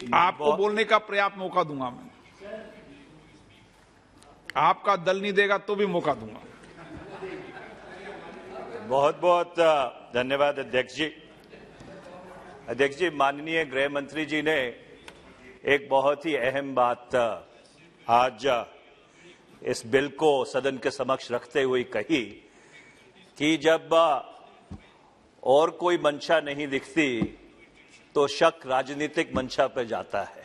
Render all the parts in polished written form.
आपको बोलने का पर्याप्त मौका दूंगा मैं। आपका दल नहीं देगा तो भी मौका दूंगा। बहुत बहुत धन्यवाद अध्यक्ष जी। अध्यक्ष जी, माननीय गृह मंत्री जी ने एक बहुत ही अहम बात आज इस बिल को सदन के समक्ष रखते हुए कही कि जब और कोई मंशा नहीं दिखती तो शक राजनीतिक मंशा पर जाता है।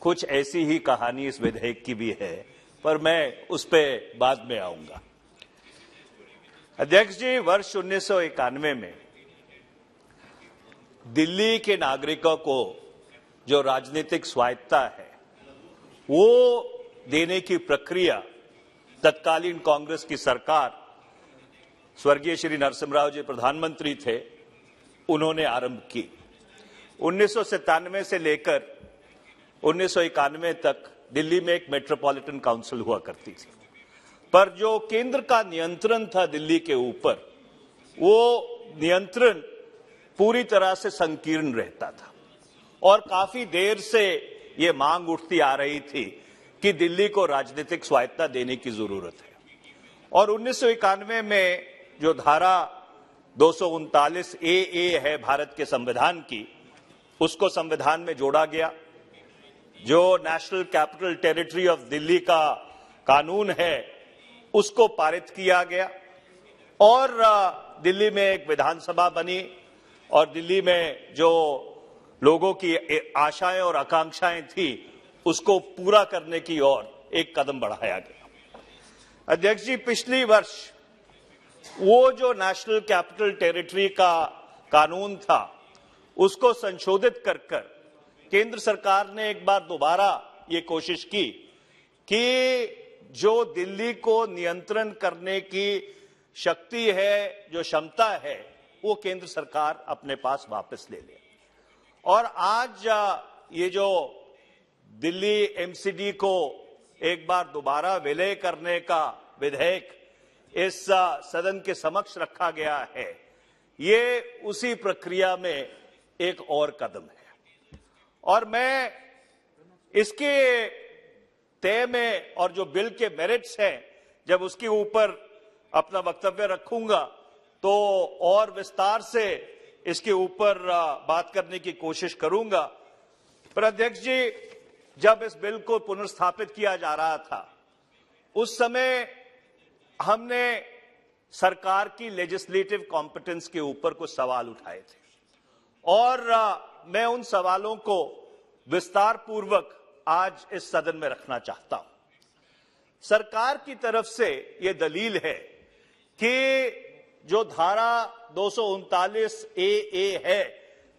कुछ ऐसी ही कहानी इस विधेयक की भी है, पर मैं उस पर बाद में आऊंगा। अध्यक्ष जी, वर्ष 1991 में दिल्ली के नागरिकों को जो राजनीतिक स्वायत्ता है वो देने की प्रक्रिया तत्कालीन कांग्रेस की सरकार, स्वर्गीय श्री नरसिम्हा राव जी प्रधानमंत्री थे, उन्होंने आरंभ की। 1997 से लेकर 1991 तक दिल्ली में एक मेट्रोपॉलिटन काउंसिल हुआ करती थी, पर जो केंद्र का नियंत्रण था दिल्ली के ऊपर, वो नियंत्रण पूरी तरह से संकीर्ण रहता था और काफी देर से ये मांग उठती आ रही थी कि दिल्ली को राजनीतिक स्वायत्ता देने की जरूरत है। और 1991 में जो धारा 239 ए है भारत के संविधान की, उसको संविधान में जोड़ा गया। जो national capital territory of Delhi का कानून है उसको पारित किया गया और दिल्ली में एक विधानसभा बनी और दिल्ली में जो लोगों की आशाएं और आकांक्षाएं थी उसको पूरा करने की ओर एक कदम बढ़ाया गया। अध्यक्ष जी, पिछली वर्ष वो जो नेशनल कैपिटल टेरिटरी का कानून था उसको संशोधित कर केंद्र सरकार ने एक बार दोबारा ये कोशिश की कि जो दिल्ली को नियंत्रण करने की शक्ति है, जो क्षमता है, वो केंद्र सरकार अपने पास वापस ले ले। और आज ये जो दिल्ली एमसीडी को एक बार दोबारा विलय करने का विधेयक इस सदन के समक्ष रखा गया है, ये उसी प्रक्रिया में एक और कदम है। और मैं इसके तय में और जो बिल के मेरिट्स हैं, जब उसके ऊपर अपना वक्तव्य रखूंगा तो और विस्तार से इसके ऊपर बात करने की कोशिश करूंगा। पर अध्यक्ष जी, जब इस बिल को पुनर्स्थापित किया जा रहा था उस समय हमने सरकार की लेजिस्लेटिव कॉम्पिटेंस के ऊपर कुछ सवाल उठाए थे और मैं उन सवालों को विस्तार पूर्वक आज इस सदन में रखना चाहता हूं। सरकार की तरफ से यह दलील है कि जो धारा 239 ए है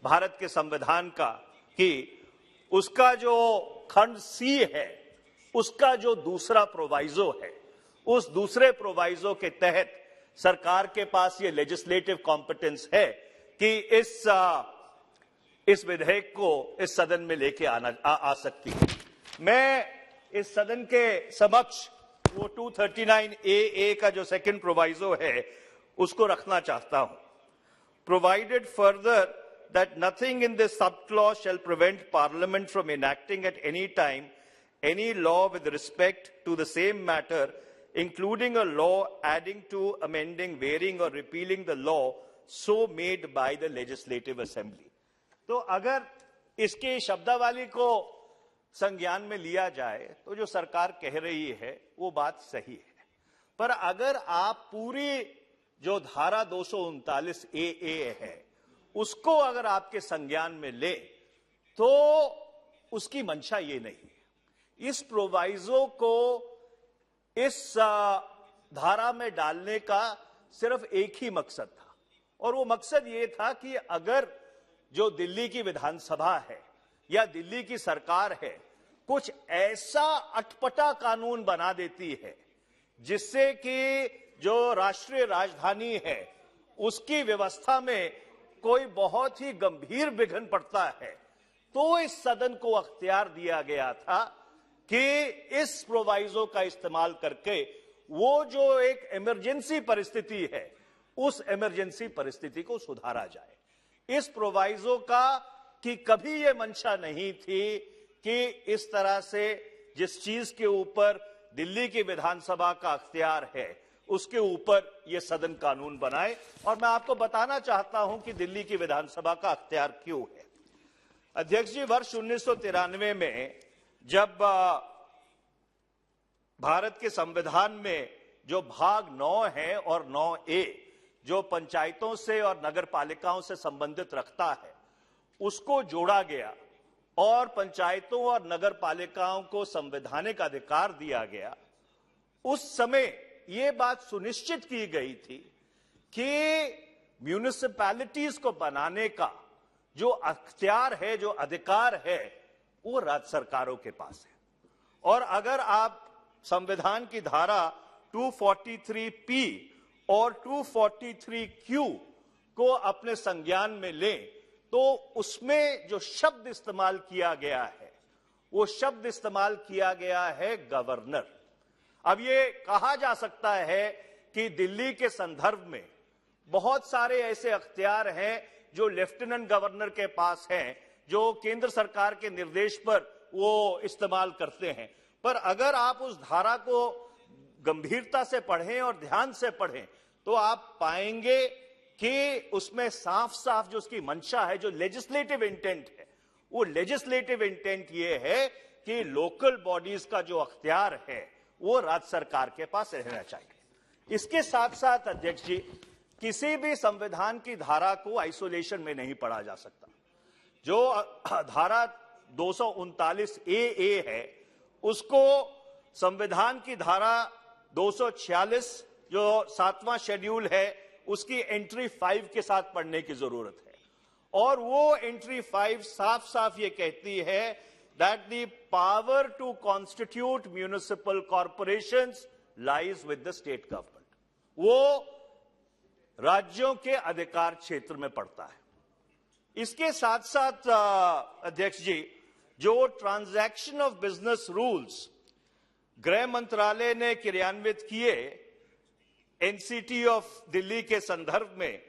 भारत के संविधान का, कि उसका जो खंड सी है, उसका जो दूसरा प्रोवाइजो है, उस दूसरे प्रोवाइजो के तहत सरकार के पास ये लेजिस्लेटिव कॉम्पिटेंस है कि इस विधेयक को इस सदन में लेके आ सकती है। मैं इस सदन के समक्ष वो 239 ए का जो सेकंड प्रोवाइजो है उसको रखना चाहता हूं। Provided further that nothing in this subclause shall prevent Parliament from enacting at any time any law with respect to the same matter, including a law adding to, amending, varying or repealing the law so made by the Legislative Assembly। तो अगर इसके शब्दावली को संज्ञान में लिया जाए तो जो सरकार कह रही है वो बात सही है, पर अगर आप पूरी जो धारा 239 ए है उसको अगर आपके संज्ञान में ले तो उसकी मंशा ये नहीं है। इस प्रोवाइजो को इस धारा में डालने का सिर्फ एक ही मकसद था और वो मकसद ये था कि अगर जो दिल्ली की विधानसभा है या दिल्ली की सरकार है कुछ ऐसा अटपटा कानून बना देती है जिससे कि जो राष्ट्रीय राजधानी है उसकी व्यवस्था में कोई बहुत ही गंभीर विघ्न पड़ता है, तो इस सदन को अख्तियार दिया गया था कि इस प्रोवाइजो का इस्तेमाल करके वो जो एक इमरजेंसी परिस्थिति है उस इमरजेंसी परिस्थिति को सुधारा जाए। इस प्रोवाइजो का कि कभी ये मंशा नहीं थी कि इस तरह से जिस चीज के ऊपर दिल्ली की विधानसभा का अख्तियार है उसके ऊपर ये सदन कानून बनाए। और मैं आपको बताना चाहता हूं कि दिल्ली की विधानसभा का अख्तियार क्यों है। अध्यक्ष जी, वर्ष 1993 में जब भारत के संविधान में जो भाग 9 है और 9A जो पंचायतों से और नगर पालिकाओं से संबंधित रखता है उसको जोड़ा गया और पंचायतों और नगर पालिकाओं को संवैधानिक अधिकार दिया गया, उस समय यह बात सुनिश्चित की गई थी कि म्यूनिसिपैलिटीज को बनाने का जो अख्तियार है, जो अधिकार है, वो राज्य सरकारों के पास है। और अगर आप संविधान की धारा 243P और 243Q को अपने संज्ञान में लें तो उसमें जो शब्द इस्तेमाल किया गया है वो शब्द इस्तेमाल किया गया है गवर्नर। अब ये कहा जा सकता है कि दिल्ली के संदर्भ में बहुत सारे ऐसे अख्तियार हैं जो लेफ्टिनेंट गवर्नर के पास हैं, जो केंद्र सरकार के निर्देश पर वो इस्तेमाल करते हैं। पर अगर आप उस धारा को गंभीरता से पढ़ें और ध्यान से पढ़ें तो आप पाएंगे कि उसमें साफ साफ जो उसकी मंशा है, जो लेजिस्लेटिव इंटेंट है, वो लेजिस्लेटिव इंटेंट ये है कि लोकल बॉडीज का जो अख्तियार है वो राज्य सरकार के पास रहना चाहिए। इसके साथ साथ अध्यक्ष जी, किसी भी संविधान की धारा को आइसोलेशन में नहीं पढ़ा जा सकता। जो धारा 239A है उसको संविधान की धारा 246 जो 7वां शेड्यूल है उसकी एंट्री 5 के साथ पढ़ने की जरूरत है। और वो एंट्री 5 साफ साफ ये कहती है that the power to constitute municipal corporations lies with the state government. वो राज्यों के अधिकार क्षेत्र में पड़ता है। इसके साथ साथ अध्यक्ष जी, जो ट्रांजैक्शन ऑफ बिजनेस रूल्स गृह मंत्रालय ने क्रियान्वित किए एनसीटी ऑफ दिल्ली के संदर्भ में,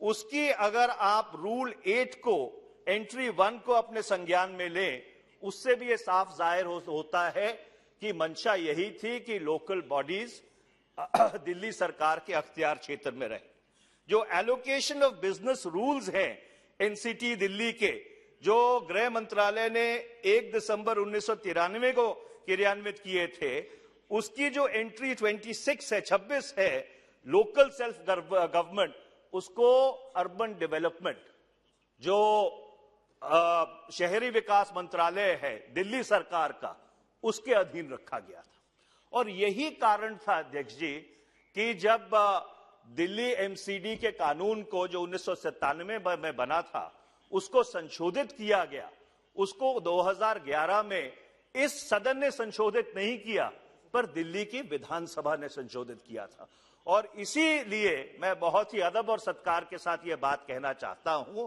उसकी अगर आप रूल 8 को एंट्री 1 को अपने संज्ञान में लें, उससे भी यह साफ जाहिर होता है कि मंशा यही थी कि लोकल बॉडीज दिल्ली सरकार के अख्तियार क्षेत्र में रहे। जो एलोकेशन ऑफ बिजनेस रूल्स हैं एनसीटी दिल्ली के, जो गृह मंत्रालय ने 1 दिसंबर 1993 को क्रियान्वित किए थे, उसकी जो एंट्री 26 है लोकल सेल्फ गवर्नमेंट, उसको अर्बन डेवलपमेंट जो शहरी विकास मंत्रालय है दिल्ली सरकार का, उसके अधीन रखा गया था। और यही कारण था अध्यक्ष जी कि जब दिल्ली एमसीडी के कानून को जो 1997 में बना था उसको संशोधित किया गया, उसको 2011 में इस सदन ने संशोधित नहीं किया पर दिल्ली की विधानसभा ने संशोधित किया था। और इसीलिए मैं बहुत ही अदब और सत्कार के साथ यह बात कहना चाहता हूं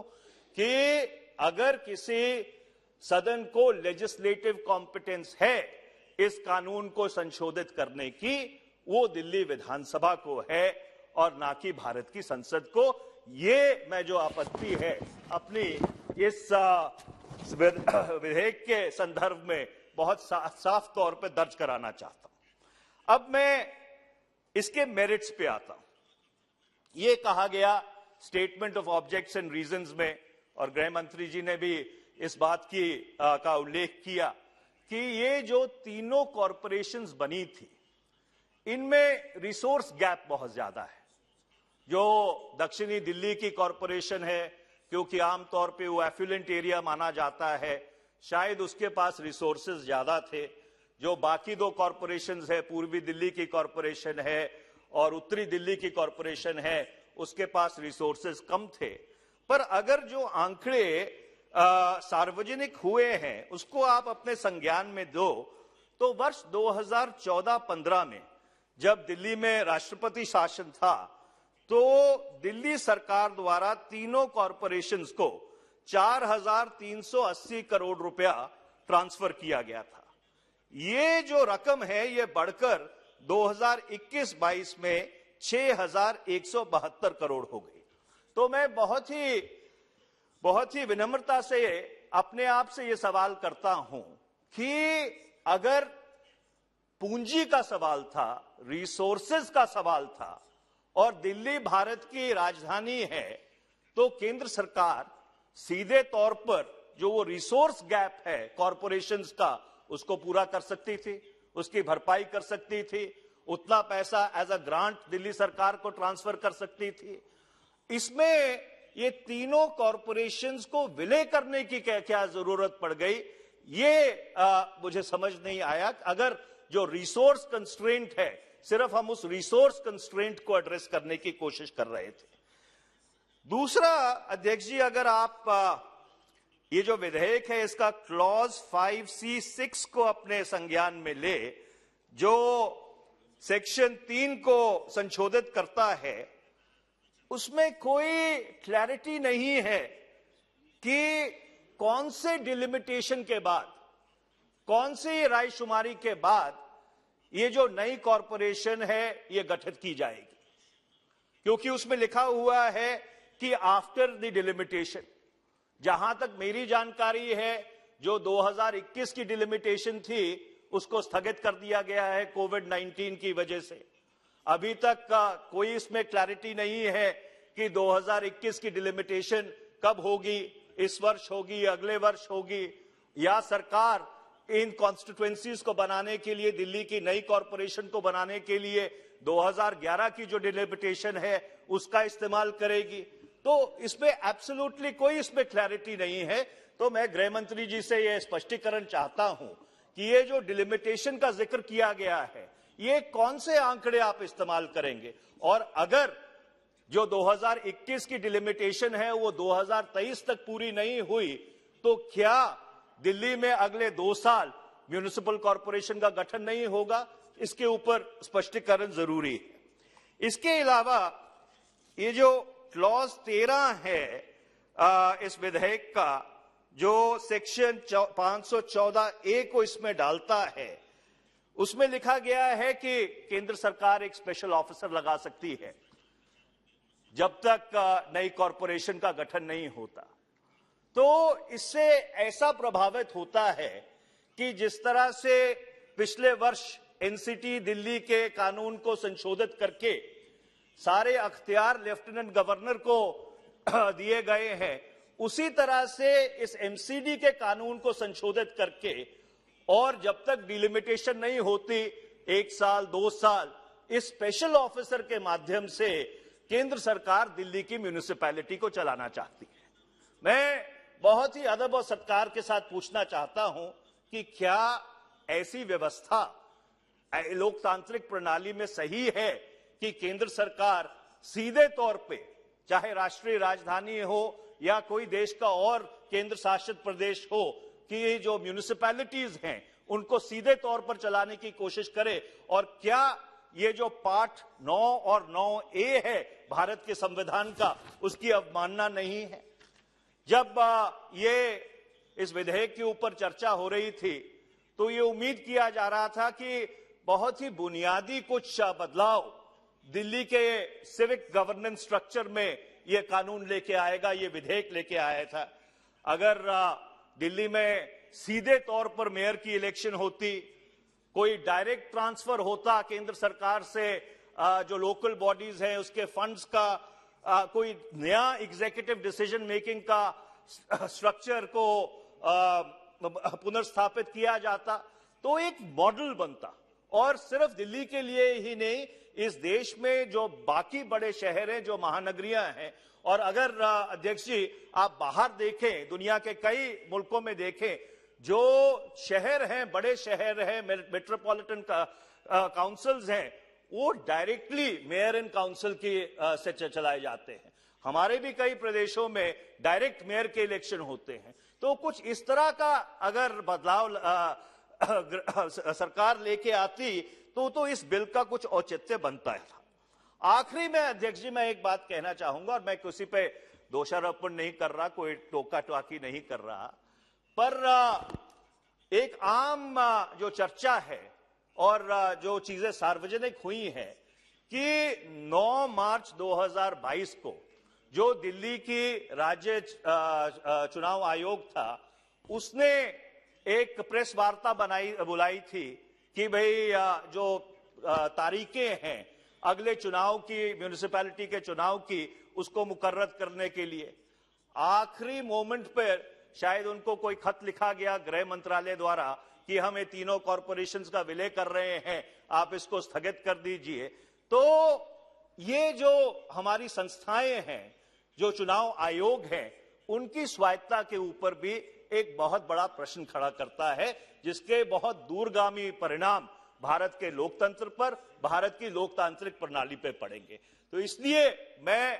कि अगर किसी सदन को लेजिस्लेटिव कॉम्पिटेंस है इस कानून को संशोधित करने की, वो दिल्ली विधानसभा को है और ना कि भारत की संसद को। ये मैं जो आपत्ति है अपनी इस विधेयक के संदर्भ में बहुत साफ तौर पे दर्ज कराना चाहता हूं। अब मैं इसके मेरिट्स पे आता हूं। ये कहा गया statement of objects and reasons में, और गृह मंत्री जी ने भी इस बात की का उल्लेख किया कि ये जो तीनों कॉरपोरेशंस बनी थी इनमें रिसोर्स गैप बहुत ज्यादा है। जो दक्षिणी दिल्ली की कॉरपोरेशन है, क्योंकि आमतौर पे वो एफ्लुएंट एरिया माना जाता है, शायद उसके पास रिसोर्सेज ज्यादा थे। जो बाकी दो कॉरपोरेशंस है, पूर्वी दिल्ली की कॉरपोरेशन है और उत्तरी दिल्ली की कॉरपोरेशन है, उसके पास रिसोर्सेज कम थे। पर अगर जो आंकड़े सार्वजनिक हुए हैं उसको आप अपने संज्ञान में दो, तो वर्ष 2014-15 में जब दिल्ली में राष्ट्रपति शासन था तो दिल्ली सरकार द्वारा तीनों कॉरपोरेशंस को 4,380 करोड़ रुपया ट्रांसफर किया गया था। ये जो रकम है ये बढ़कर 2021-22 में 6,172 करोड़ हो गई। तो मैं बहुत ही बहुत ही विनम्रता से अपने आप से यह सवाल करता हूं कि अगर पूंजी का सवाल था, रिसोर्सेज का सवाल था और दिल्ली भारत की राजधानी है, तो केंद्र सरकार सीधे तौर पर जो वो रिसोर्स गैप है कॉरपोरेशंस का, उसको पूरा कर सकती थी, उसकी भरपाई कर सकती थी, उतना पैसा एज अ ग्रांट दिल्ली सरकार को ट्रांसफर कर सकती थी। इसमें ये तीनों कॉरपोरेशंस को विलय करने की क्या क्या जरूरत पड़ गई, ये मुझे समझ नहीं आया। अगर जो रिसोर्स कंस्ट्रेंट है, सिर्फ हम उस रिसोर्स कंस्ट्रेंट को एड्रेस करने की कोशिश कर रहे थे। दूसरा, अध्यक्ष जी, अगर आप ये जो विधेयक है इसका क्लॉज 5C6 को अपने संज्ञान में ले, जो सेक्शन 3 को संशोधित करता है, उसमें कोई क्लैरिटी नहीं है कि कौन से डिलिमिटेशन के बाद, कौन सी रायशुमारी के बाद ये जो नई कॉरपोरेशन है ये गठित की जाएगी। क्योंकि उसमें लिखा हुआ है कि आफ्टर द डिलिमिटेशन। जहां तक मेरी जानकारी है, जो 2021 की डिलिमिटेशन थी उसको स्थगित कर दिया गया है कोविड-19 की वजह से। अभी तक कोई इसमें क्लैरिटी नहीं है कि 2021 की डिलिमिटेशन कब होगी, इस वर्ष होगी, अगले वर्ष होगी, या सरकार इन कॉन्स्टिट्यूएंसीज को बनाने के लिए, दिल्ली की नई कॉरपोरेशन को बनाने के लिए 2011 की जो डिलिमिटेशन है उसका इस्तेमाल करेगी। तो इसमें एब्सोल्युटली कोई इसमें क्लैरिटी नहीं है। तो मैं गृह मंत्री जी से यह स्पष्टीकरण चाहता हूं कि ये जो डिलिमिटेशन का जिक्र किया गया है, ये कौन से आंकड़े आप इस्तेमाल करेंगे, और अगर जो 2021 की डिलिमिटेशन है वो 2023 तक पूरी नहीं हुई, तो क्या दिल्ली में अगले 2 साल म्युनिसिपल कॉरपोरेशन का गठन नहीं होगा? इसके ऊपर स्पष्टीकरण जरूरी है। इसके अलावा ये जो क्लॉज 13 है इस विधेयक का, जो सेक्शन 514A को इसमें डालता है, उसमें लिखा गया है कि केंद्र सरकार एक स्पेशल ऑफिसर लगा सकती है जब तक नई कॉरपोरेशन का गठन नहीं होता। तो इससे ऐसा प्रभावित होता है कि जिस तरह से पिछले वर्ष एनसीटी दिल्ली के कानून को संशोधित करके सारे अख्तियार लेफ्टिनेंट गवर्नर को दिए गए हैं, उसी तरह से इस एमसीडी के कानून को संशोधित करके, और जब तक डिलिमिटेशन नहीं होती 1 साल 2 साल, इस स्पेशल ऑफिसर के माध्यम से केंद्र सरकार दिल्ली की म्युनिसिपैलिटी को चलाना चाहती है। मैं बहुत ही अदब और सत्कार के साथ पूछना चाहता हूं कि क्या ऐसी व्यवस्था लोकतांत्रिक प्रणाली में सही है कि केंद्र सरकार सीधे तौर पे, चाहे राष्ट्रीय राजधानी हो या कोई देश का और केंद्र शासित प्रदेश हो, कि ये जो म्युनिसिपैलिटीज हैं उनको सीधे तौर पर चलाने की कोशिश करे? और क्या ये जो पार्ट 9 और 9A है भारत के संविधान का, उसकी अवमानना नहीं है? जब ये इस विधेयक के ऊपर चर्चा हो रही थी तो ये उम्मीद किया जा रहा था कि बहुत ही बुनियादी कुछ बदलाव दिल्ली के सिविक गवर्नेंस स्ट्रक्चर में ये कानून लेके आएगा, ये विधेयक लेके आया था। अगर दिल्ली में सीधे तौर पर मेयर की इलेक्शन होती, कोई डायरेक्ट ट्रांसफर होता केंद्र सरकार से जो लोकल बॉडीज हैं उसके फंड्स का, कोई नया एग्जीक्यूटिव डिसीजन मेकिंग का स्ट्रक्चर को पुनर्स्थापित किया जाता, तो एक मॉडल बनता। और सिर्फ दिल्ली के लिए ही नहीं, इस देश में जो बाकी बड़े शहर हैं, जो महानगरियां हैं, और अगर अध्यक्ष जी आप बाहर देखें, दुनिया के कई मुल्कों में देखें, जो शहर हैं, बड़े शहर हैं, मेट्रोपॉलिटन काउंसिल्स हैं, वो डायरेक्टली मेयर एंड काउंसिल की से चलाए जाते हैं। हमारे भी कई प्रदेशों में डायरेक्ट मेयर के इलेक्शन होते हैं। तो कुछ इस तरह का अगर बदलाव सरकार लेके आती तो इस बिल का कुछ औचित्य बनता है। आखिरी में अध्यक्ष जी मैं एक बात कहना चाहूंगा, और मैं किसी पे दोषारोपण नहीं कर रहा, कोई टोका टाकी नहीं कर रहा, पर एक आम जो चर्चा है और जो चीजें सार्वजनिक हुई हैं कि 9 मार्च 2022 को जो दिल्ली की राज्य चुनाव आयोग था, उसने एक प्रेस वार्ता बुलाई थी कि भाई जो तारीखें हैं अगले चुनाव की, म्यूनिसिपैलिटी के चुनाव की, उसको मुकर्रर करने के लिए आखिरी मोमेंट पर शायद उनको कोई खत लिखा गया गृह मंत्रालय द्वारा कि हम ये तीनों कॉरपोरेशंस का विलय कर रहे हैं, आप इसको स्थगित कर दीजिए। तो ये जो हमारी संस्थाएं हैं, जो चुनाव आयोग हैं, उनकी स्वायत्ता के ऊपर भी एक बहुत बड़ा प्रश्न खड़ा करता है, जिसके बहुत दूरगामी परिणाम भारत के लोकतंत्र पर, भारत की लोकतांत्रिक प्रणाली पर पड़ेंगे। तो इसलिए मैं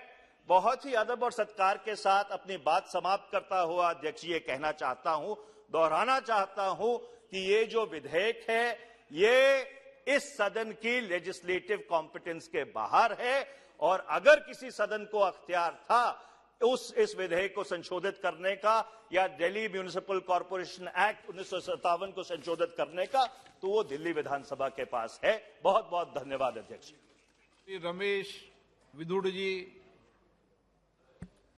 बहुत ही अदब और सत्कार के साथ अपनी बात समाप्त करता हुआ अध्यक्ष ये कहना चाहता हूं, दोहराना चाहता हूं कि ये जो विधेयक है ये इस सदन की लेजिस्लेटिव कॉम्पिटेंस के बाहर है, और अगर किसी सदन को अख्तियार था इस विधेयक को संशोधित करने का या दिल्ली म्यूनिसिपल कॉर्पोरेशन एक्ट 1957 को संशोधित करने का, तो वो दिल्ली विधानसभा के पास है। बहुत बहुत धन्यवाद अध्यक्ष। रमेश विदुड़ जी।